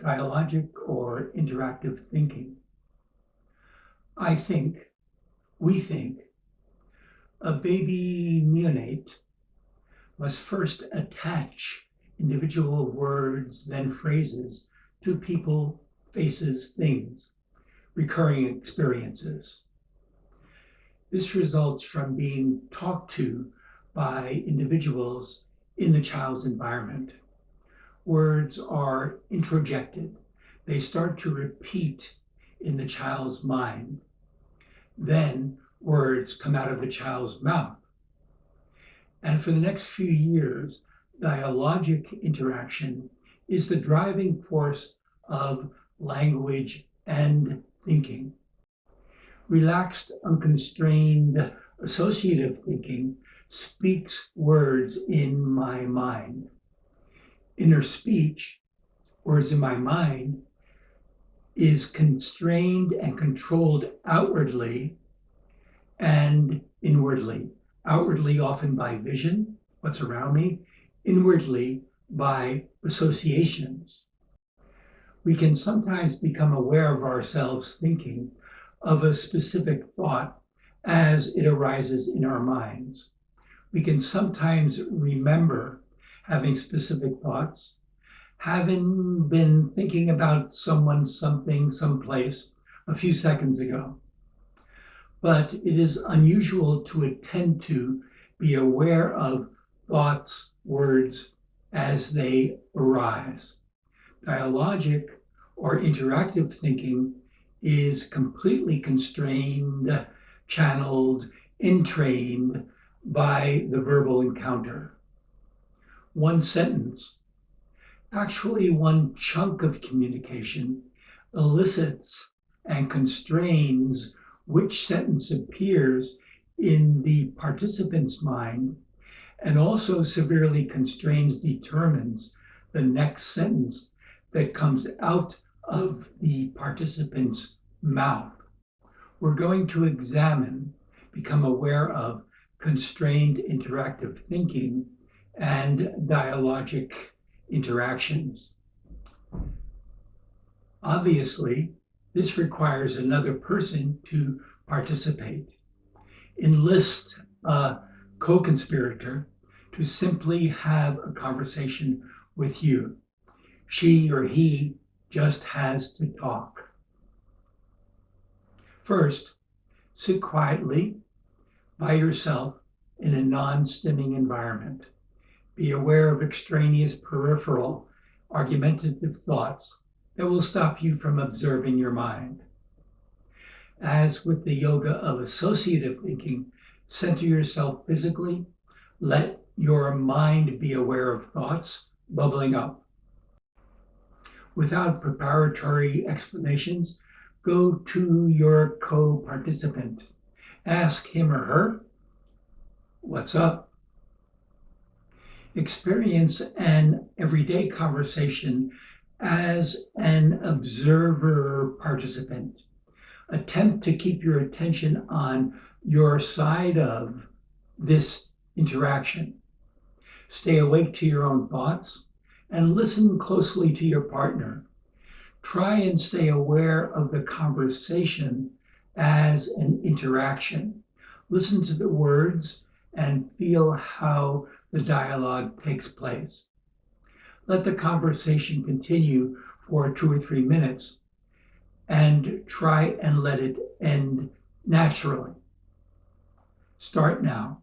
dialogic or interactive thinking. I think, we think, a baby neonate must first attach individual words, then phrases, to people, faces, things, recurring experiences. This results from being talked to by individuals in the child's environment. Words are introjected. They start to repeat in the child's mind. Then words come out of the child's mouth. And for the next few years, dialogic interaction is the driving force of language and thinking. Relaxed, unconstrained, associative thinking speaks words in my mind. Inner speech, words in my mind, is constrained and controlled outwardly and inwardly. Outwardly, often by vision, what's around me, inwardly by associations. We can sometimes become aware of ourselves thinking of a specific thought as it arises in our minds. We can sometimes remember having specific thoughts, having been thinking about someone, something, someplace a few seconds ago. But it is unusual to attend to, be aware of thoughts, words as they arise. Dialogic or interactive thinking is completely constrained, channeled, entrained by the verbal encounter. One sentence, actually one chunk of communication, elicits and constrains which sentence appears in the participant's mind, and also severely constrains, determines the next sentence that comes out of the participant's mouth. We're going to examine, become aware of constrained interactive thinking and dialogic interactions. Obviously, this requires another person to participate. Enlist a co-conspirator to simply have a conversation with you. She or he just has to talk. First, sit quietly by yourself in a non-stimming environment. Be aware of extraneous peripheral argumentative thoughts that will stop you from observing your mind. As with the yoga of associative thinking, center yourself physically. Let your mind be aware of thoughts bubbling up. Without preparatory explanations, go to your co-participant. Ask him or her, what's up? Experience an everyday conversation as an observer participant. Attempt to keep your attention on your side of this interaction. Stay awake to your own thoughts and listen closely to your partner. Try and stay aware of the conversation as an interaction. Listen to the words and feel how the dialogue takes place. Let the conversation continue for 2 or 3 minutes and try and let it end naturally. Start now.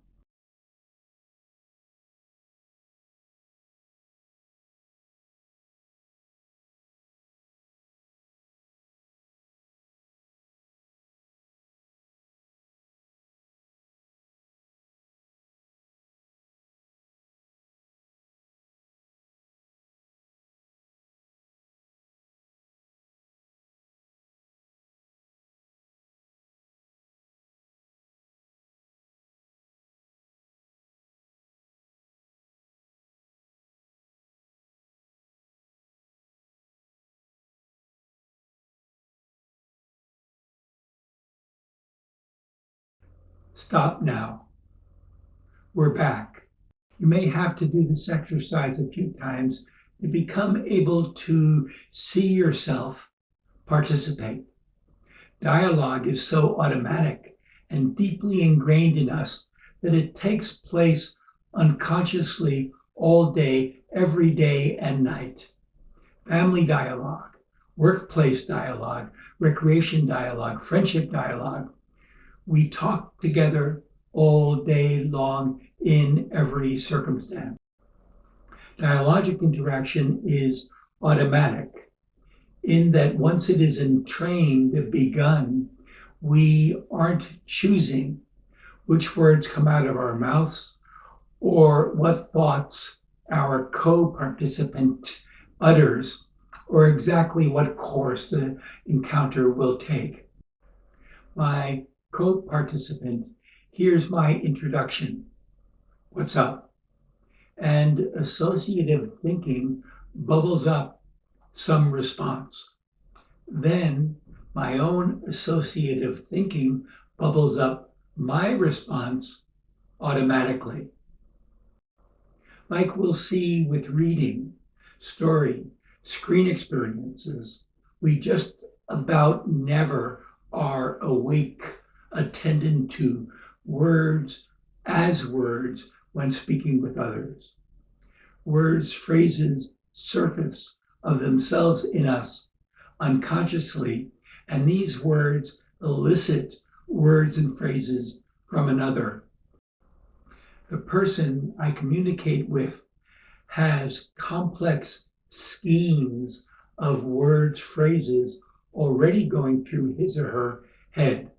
Stop now. We're back. You may have to do this exercise a few times to become able to see yourself participate. Dialogue is so automatic and deeply ingrained in us that it takes place unconsciously all day, every day and night. Family dialogue, workplace dialogue, recreation dialogue, friendship dialogue. We talk together all day long in every circumstance. Dialogic interaction is automatic in that once it is entrained, begun, we aren't choosing which words come out of our mouths or what thoughts our co-participant utters or exactly what course the encounter will take. My co-participant hears my introduction. What's up? And associative thinking bubbles up some response. Then my own associative thinking bubbles up my response automatically. Like we'll see with reading, story, screen experiences, we just about never are awake, attendant to words as words when speaking with others. Words, phrases surface of themselves in us unconsciously, and these words elicit words and phrases from another. The person I communicate with has complex schemes of words, phrases already going through his or her head.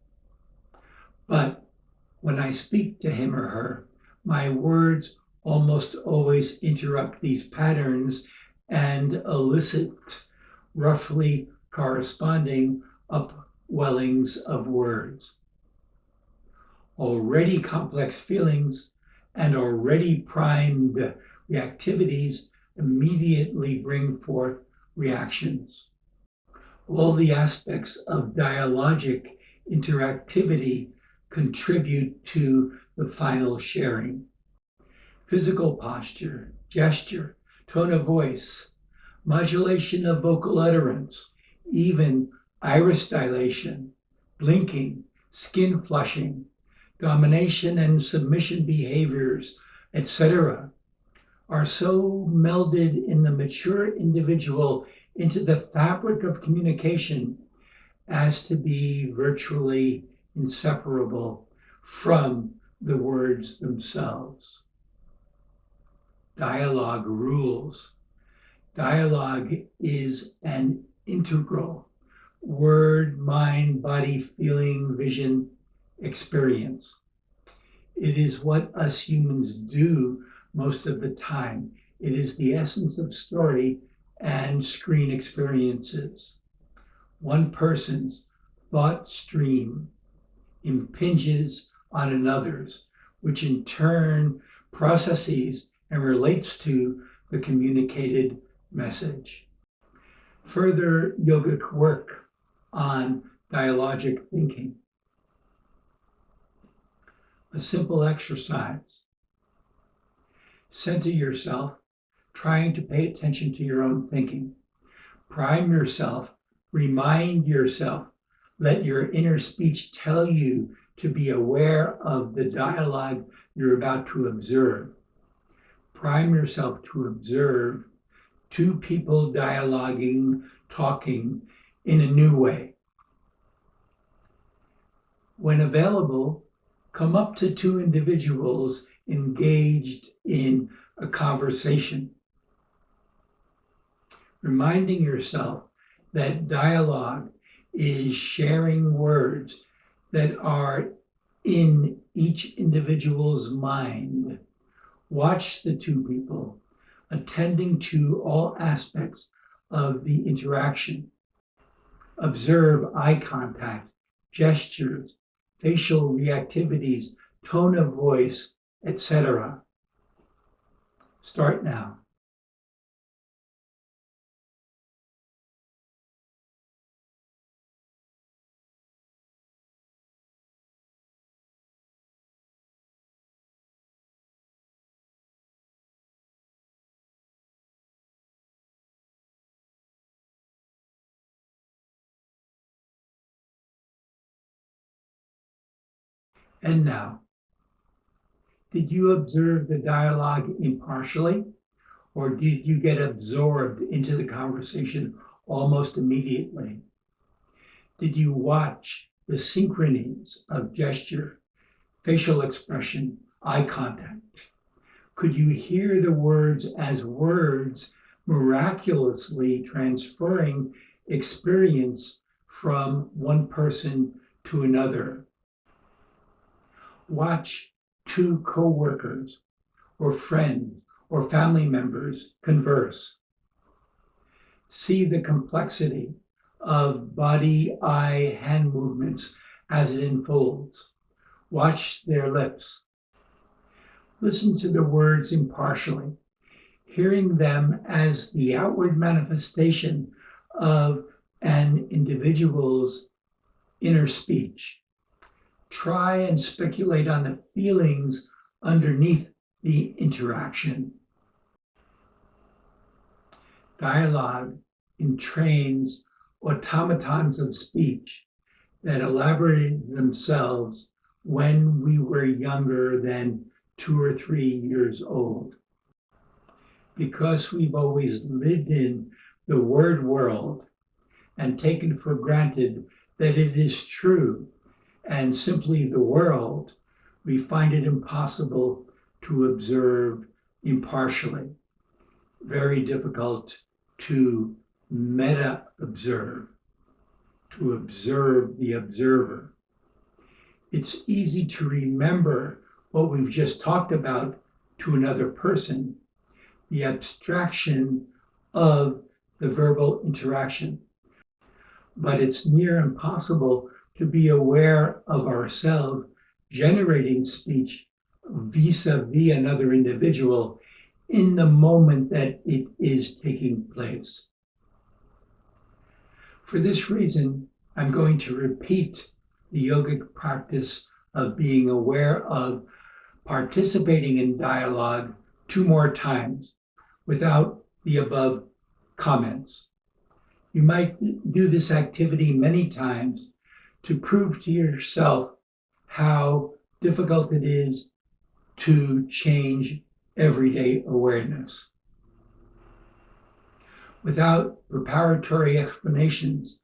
But when I speak to him or her, my words almost always interrupt these patterns and elicit roughly corresponding upwellings of words. Already complex feelings and already primed reactivities immediately bring forth reactions. All the aspects of dialogic interactivity contribute to the final sharing. Physical posture, gesture, tone of voice, modulation of vocal utterance, even iris dilation, blinking, skin flushing, domination and submission behaviors, etc., are so melded in the mature individual into the fabric of communication as to be virtually inseparable from the words themselves. Dialogue rules. Dialogue is an integral word, mind, body, feeling, vision, experience. It is what us humans do most of the time. It is the essence of story and screen experiences. One person's thought stream impinges on another's, which in turn processes and relates to the communicated message. Further yogic work on dialogic thinking. A simple exercise. Center yourself, trying to pay attention to your own thinking. Prime yourself, remind yourself, let your inner speech tell you to be aware of the dialogue you're about to observe. Prime yourself to observe two people dialoguing, talking in a new way. When available, come up to two individuals engaged in a conversation, reminding yourself that dialogue is sharing words that are in each individual's mind. Watch the two people, attending to all aspects of the interaction. Observe eye contact, gestures, facial reactivities, tone of voice, etc. Start now. And now, did you observe the dialogue impartially, or did you get absorbed into the conversation almost immediately? Did you watch the synchronies of gesture, facial expression, eye contact? Could you hear the words as words miraculously transferring experience from one person to another? Watch two co-workers or friends or family members converse. See the complexity of body, eye, hand movements as it unfolds. Watch their lips. Listen to the words impartially, hearing them as the outward manifestation of an individual's inner speech. Try and speculate on the feelings underneath the interaction. Dialogue entrains automatons of speech that elaborated themselves when we were younger than 2 or 3 years old. Because we've always lived in the word world and taken for granted that it is true and simply the world, we find it impossible to observe impartially. Very difficult to meta-observe, to observe the observer. It's easy to remember what we've just talked about to another person, the abstraction of the verbal interaction. But it's near impossible to be aware of ourselves generating speech vis-a-vis another individual in the moment that it is taking place. For this reason, I'm going to repeat the yogic practice of being aware of participating in dialogue 2 more times without the above comments. You might do this activity many times to prove to yourself how difficult it is to change everyday awareness. Without preparatory explanations,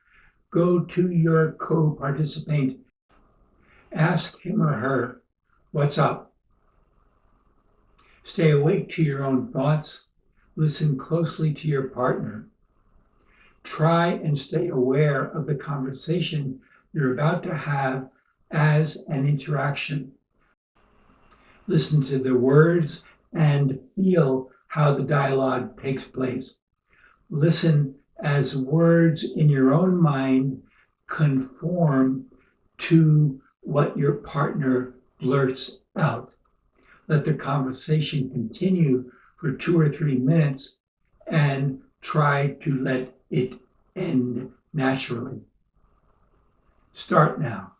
go to your co-participant, ask him or her, "What's up?" Stay awake to your own thoughts. Listen closely to your partner. Try and stay aware of the conversation you're about to have as an interaction. Listen to the words and feel how the dialogue takes place. Listen as words in your own mind conform to what your partner blurts out. Let the conversation continue for 2 or 3 minutes and try to let it end naturally. Start now.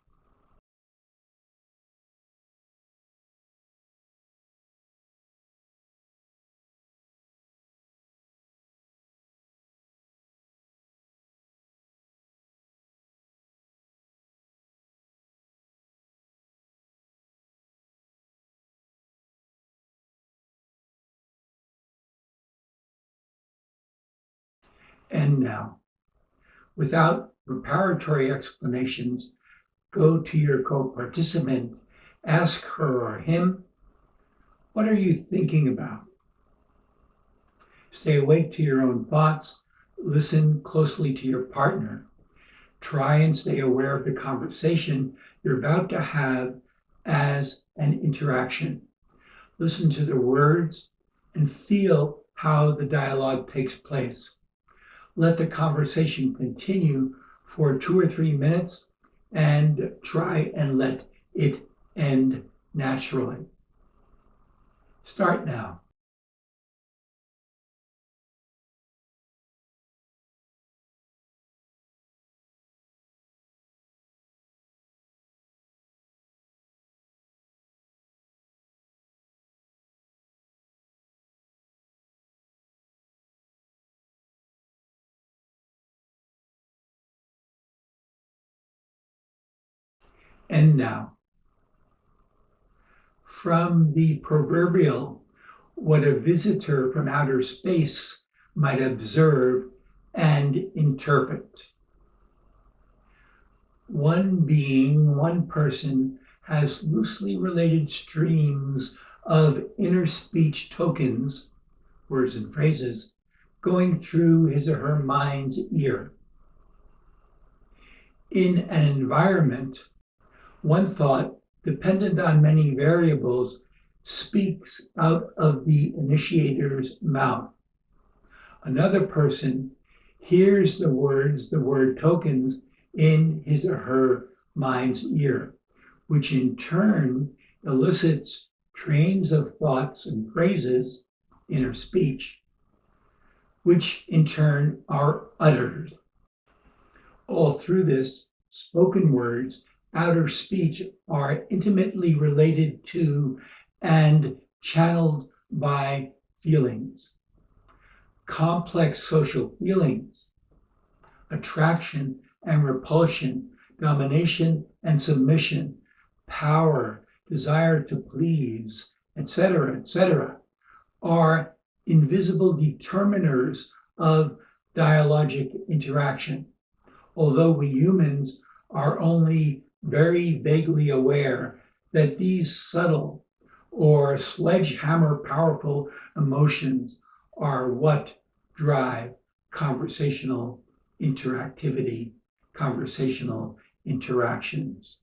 And now, without preparatory explanations, go to your co-participant, ask her or him, "What are you thinking about?" Stay awake to your own thoughts. Listen closely to your partner. Try and stay aware of the conversation you're about to have as an interaction. Listen to the words and feel how the dialogue takes place. Let the conversation continue for 2 or 3 minutes and try and let it end naturally. Start now. And now, from the proverbial, what a visitor from outer space might observe and interpret. One being, one person, has loosely related streams of inner speech tokens, words and phrases, going through his or her mind's ear. In an environment, one thought, dependent on many variables, speaks out of the initiator's mouth. Another person hears the words, the word tokens, in his or her mind's ear, which in turn elicits trains of thoughts and phrases, inner speech, which in turn are uttered. All through this, spoken words, outer speech are intimately related to and channeled by feelings. Complex social feelings, attraction and repulsion, domination and submission, power, desire to please, etc., are invisible determiners of dialogic interaction. Although we humans are only very vaguely aware that these subtle or sledgehammer powerful emotions are what drive conversational interactivity, conversational interactions.